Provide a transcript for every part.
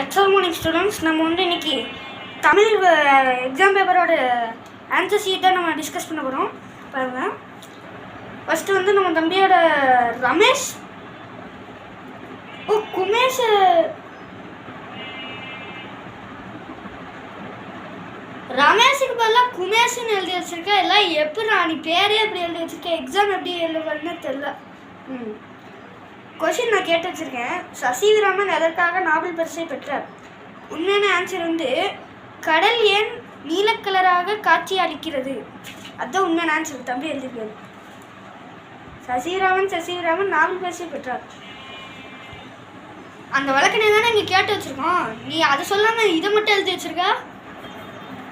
XL morning students, நம்ம வந்து இன்னைக்கு தமிழ் எக்ஸாம் பேப்பரோட ஆன்சர் ஷீட்டை நம்ம டிஸ்கஸ் பண்ண போகிறோம். பாருங்கள், ஃபஸ்ட்டு வந்து நம்ம தம்பியோட ரமேஷ் குமேஷ் ரமேஷுக்கு பதிலாக குமேஷ்னு எழுதி வச்சிருக்கேன். எல்லாம் எப்படி நீ பேரே எப்படி எழுதி வச்சிருக்கேன், எக்ஸாம் எப்படி எழுதுறதுன்னு தெரில. கொஷின் நான் கேட்டு வச்சுருக்கேன். சசிவிராமன் எதற்காக நோபல் பரிசை பெற்றார்? உண்மையான ஆன்சர் வந்து கடல் ஏன் நீலக்கலராக காட்சி அளிக்கிறது. அதுதான் உண்மையான ஆன்சர். தம்பி எழுதிருக்காரு. சசிவிராமன் நோபல் பரிசை பெற்றார். அந்த வழக்கினை தானே இங்கே கேட்டு வச்சுருக்கோம். நீ அதை சொல்லாமல் இதை மட்டும் எழுதி வச்சுருக்க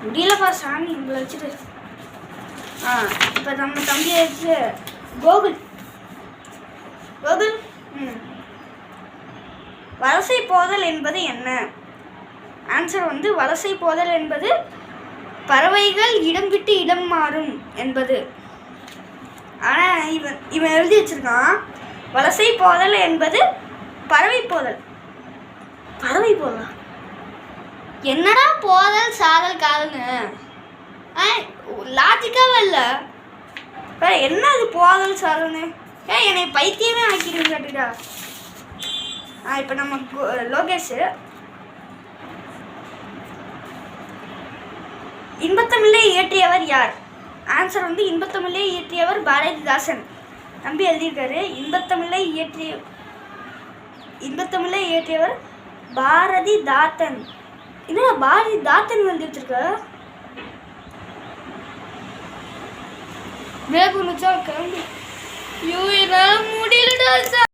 முடியலப்பா சாமி உங்களை வச்சுட்டு. இப்போ நம்ம தம்பியை வச்சு கோகுல் வலசை போதல் என்பது என்ன? ஆன்சர் வந்து வலசை போதல் என்பது பறவைகள் இடம் விட்டு இடம் மாறும் என்பது. ஆனால் இவன் எழுதி வச்சிருக்கான் வலசை போதல் என்பது பறவை போதல். என்னடா போதல் சாதல் காதல்னு லாஜிக்காவே இல்லை. என்ன அது போதல் சாதல்னு? என்னை பைத்தியமே ஆக்கிடுங்க கேட்டுடா. இப்போ நம்ம லோகேஷ் இன்பத்தமிழை இயற்றியவர் யார்? ஆன்சர் வந்து இன்பத்தமிழை இயற்றியவர் பாரதிதாசன். தம்பி எழுதியிருக்காரு. இன்பத்தமிழை இயற்றியவர் பாரதிதாசன். என்ன பாரதிதாசன் எழுதி வச்சிருக்க? வேகுனுச்சா கிளம்பி. ஐயோ, என்னால் முடியலடா.